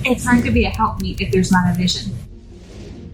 it's hard to be a helpmeet if there's not a vision.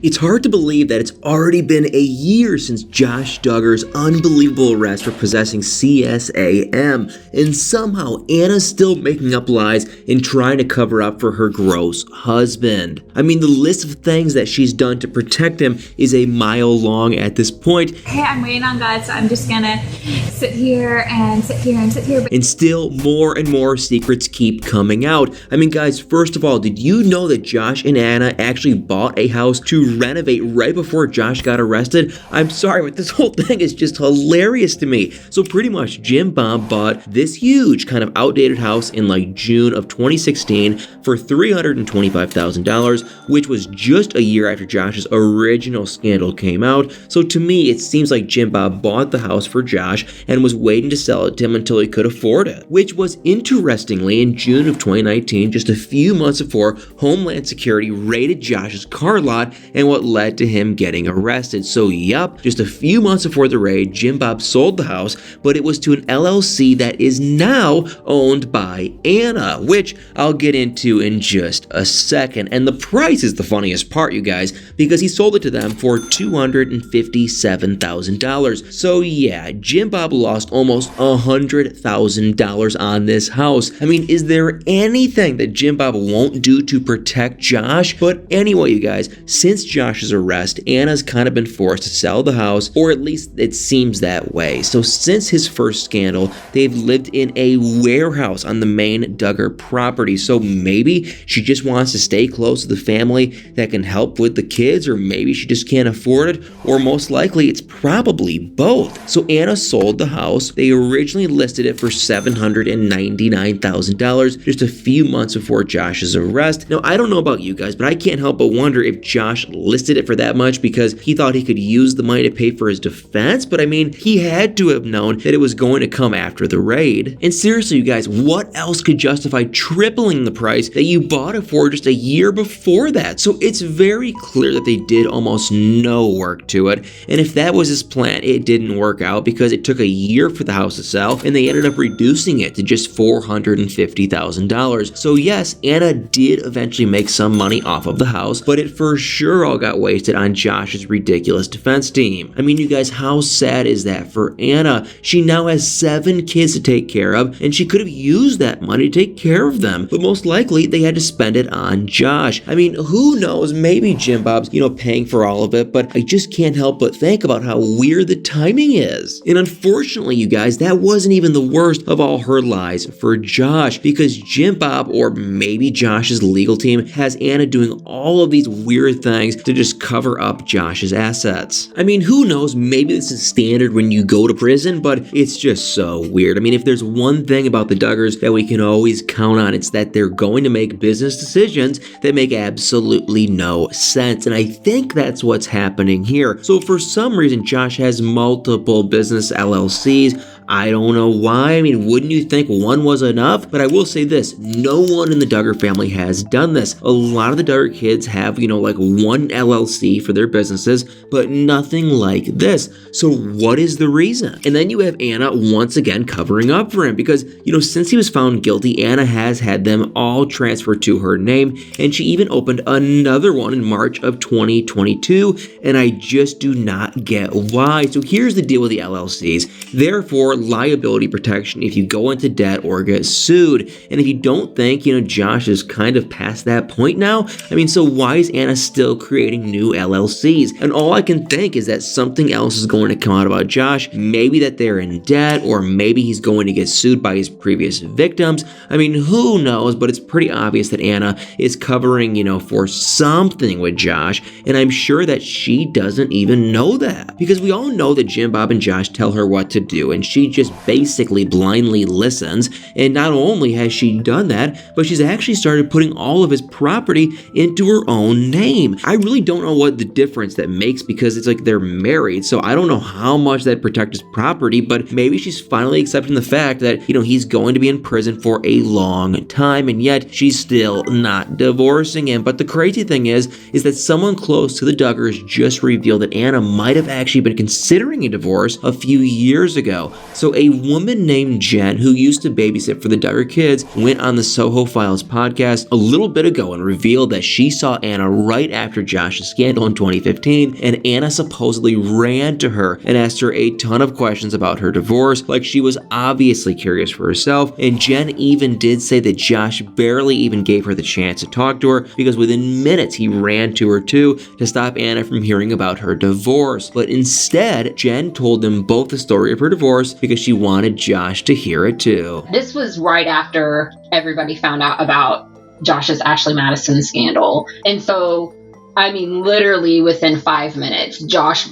It's hard to believe that it's already been a year since Josh Duggar's unbelievable arrest for possessing CSAM, and somehow Anna's still making up lies and trying to cover up for her gross husband. I mean, the list of things that she's done to protect him is a mile long at this point. Okay, I'm waiting on God, so I'm just gonna sit here and sit here and sit here. And still more and more secrets keep coming out. I mean, guys, first of all, did you know that Josh and Anna actually bought a house to renovate right before Josh got arrested? I'm sorry, but this whole thing is just hilarious to me. So pretty much Jim Bob bought this huge kind of outdated house in like June of 2016 for $325,000, which was just a year after Josh's original scandal came out. So to me, it seems like Jim Bob bought the house for Josh and was waiting to sell it to him until he could afford it, which was interestingly in June of 2019, just a few months before Homeland Security raided Josh's car lot and what led to him getting arrested. So yup, just a few months before the raid, Jim Bob sold the house, but it was to an LLC that is now owned by Anna, which I'll get into in just a second. And the price is the funniest part, you guys, because he sold it to them for $257,000. So yeah, Jim Bob lost almost $100,000 on this house. I mean, is there anything that Jim Bob won't do to protect Josh? But anyway, you guys, since Josh's arrest, Anna's kind of been forced to sell the house, or at least it seems that way. So since his first scandal, they've lived in a warehouse on the main Duggar property. So maybe she just wants to stay close to the family that can help with the kids, or maybe she just can't afford it, or most likely it's probably both. So Anna sold the house. They originally listed it for $799,000 just a few months before Josh's arrest. Now, I don't know about you guys, but I can't help but wonder if Josh listed it for that much because he thought he could use the money to pay for his defense, but I mean, he had to have known that it was going to come after the raid. And seriously, you guys, what else could justify tripling the price that you bought it for just a year before that? So it's very clear that they did almost no work to it, and if that was his plan, it didn't work out because it took a year for the house to sell, and they ended up reducing it to just $450,000. So yes, Anna did eventually make some money off of the house, but it for sure all got wasted on Josh's ridiculous defense team. I mean, you guys, how sad is that for Anna? She now has 7 kids to take care of, and she could have used that money to take care of them, but most likely they had to spend it on Josh. I mean, who knows? Maybe Jim Bob's, paying for all of it, but I just can't help but think about how weird the timing is. And unfortunately, you guys, that wasn't even the worst of all her lies for Josh, because Jim Bob, or maybe Josh's legal team, has Anna doing all of these weird things to just cover up Josh's assets. I mean, who knows? Maybe this is standard when you go to prison, but it's just so weird. I mean, if there's one thing about the Duggars that we can always count on, it's that they're going to make business decisions that make absolutely no sense. And I think that's what's happening here. So for some reason, Josh has multiple business LLCs. I don't know why. I mean, wouldn't you think one was enough? But I will say this, no one in the Duggar family has done this. A lot of the Duggar kids have, like one LLC for their businesses, but nothing like this. So what is the reason? And then you have Anna once again covering up for him because, since he was found guilty, Anna has had them all transferred to her name, and she even opened another one in March of 2022, and I just do not get why. So here's the deal with the LLCs. Therefore, liability protection if you go into debt or get sued. And if you don't think, Josh is kind of past that point now, I mean, so why is Anna still creating new LLCs? And all I can think is that something else is going to come out about Josh. Maybe that they're in debt, or maybe he's going to get sued by his previous victims. I mean, who knows? But it's pretty obvious that Anna is covering, for something with Josh. And I'm sure that she doesn't even know that, because we all know that Jim Bob and Josh tell her what to do, and she just basically blindly listens. And not only has she done that, but she's actually started putting all of his property into her own name. I really don't know what the difference that makes, because it's like they're married, so I don't know how much that protects his property, but maybe she's finally accepting the fact that, he's going to be in prison for a long time, and yet she's still not divorcing him. But the crazy thing is that someone close to the Duggars just revealed that Anna might have actually been considering a divorce a few years ago. So a woman named Jen, who used to babysit for the Duggar kids, went on the Soho Files podcast a little bit ago and revealed that she saw Anna right after Josh's scandal in 2015, and Anna supposedly ran to her and asked her a ton of questions about her divorce, like she was obviously curious for herself, and Jen even did say that Josh barely even gave her the chance to talk to her because within minutes he ran to her too to stop Anna from hearing about her divorce. But instead, Jen told them both the story of her divorce because she wanted Josh to hear it too. This was right after everybody found out about Josh's Ashley Madison scandal. And so, I mean, literally within 5 minutes, Josh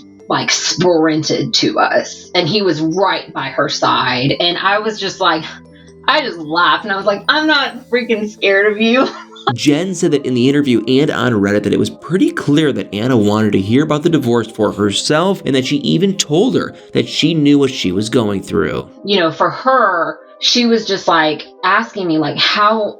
sprinted to us and he was right by her side. And I was just like, I just laughed and I was like, I'm not freaking scared of you. Jen said that in the interview and on Reddit that it was pretty clear that Anna wanted to hear about the divorce for herself, and that she even told her that she knew what she was going through. You know, for her, she was just like asking me like, how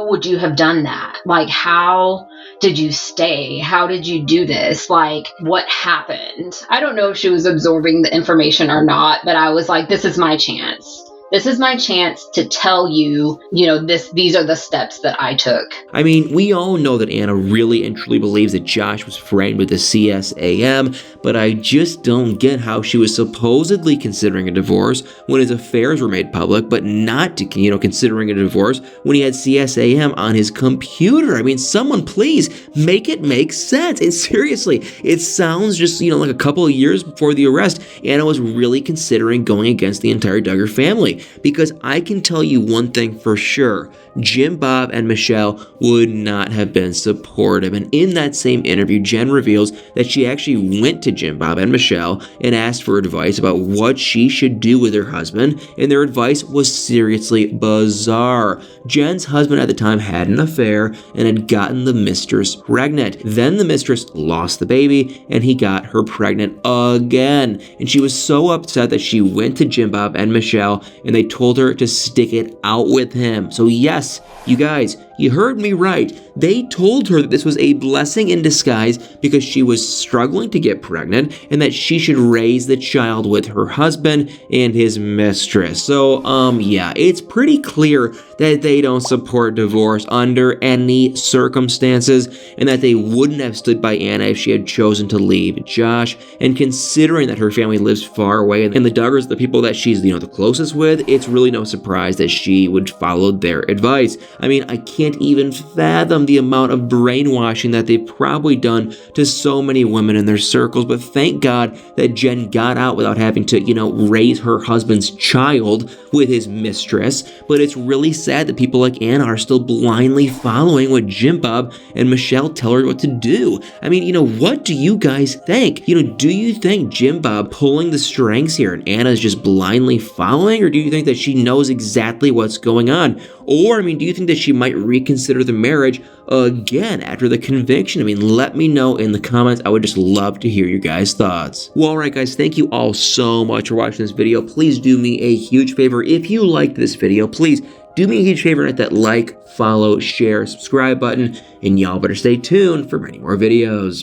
would you have done that? Like, how did you stay? How did you do this? Like, what happened? I don't know if she was absorbing the information or not, but I was like, this is my chance. This is my chance to tell you, these are the steps that I took. I mean, we all know that Anna really and truly believes that Josh was framed with the CSAM, but I just don't get how she was supposedly considering a divorce when his affairs were made public, but not considering a divorce when he had CSAM on his computer. I mean, someone please make it make sense. And seriously, it sounds just, like a couple of years before the arrest, Anna was really considering going against the entire Duggar family. Because I can tell you one thing for sure, Jim Bob and Michelle would not have been supportive. And in that same interview, Jen reveals that she actually went to Jim Bob and Michelle and asked for advice about what she should do with her husband, and their advice was seriously bizarre. Jen's husband at the time had an affair and had gotten the mistress pregnant. Then the mistress lost the baby and he got her pregnant again. And she was so upset that she went to Jim Bob and Michelle and they told her to stick it out with him. So yes, you guys, you heard me right. They told her that this was a blessing in disguise because she was struggling to get pregnant and that she should raise the child with her husband and his mistress. So, yeah, it's pretty clear that they don't support divorce under any circumstances and that they wouldn't have stood by Anna if she had chosen to leave Josh. And considering that her family lives far away and the Duggars, the people that she's, the closest with, it's really no surprise that she would follow their advice. I mean, I can't even fathom the amount of brainwashing that they've probably done to so many women in their circles, but thank God that Jen got out without having to, raise her husband's child with his mistress. But it's really sad that people like Anna are still blindly following what Jim Bob and Michelle tell her what to do. I mean, what do you guys think? Do you think Jim Bob pulling the strings here and Anna's just blindly following, or do you think that she knows exactly what's going on? Or, do you think that she might reconsider the marriage again after the conviction? Let me know in the comments. I would just love to hear your guys' thoughts. Well, alright guys, thank you all so much for watching this video. Please do me a huge favor. If you liked this video, please do me a huge favor and hit that like, follow, share, subscribe button, and y'all better stay tuned for many more videos.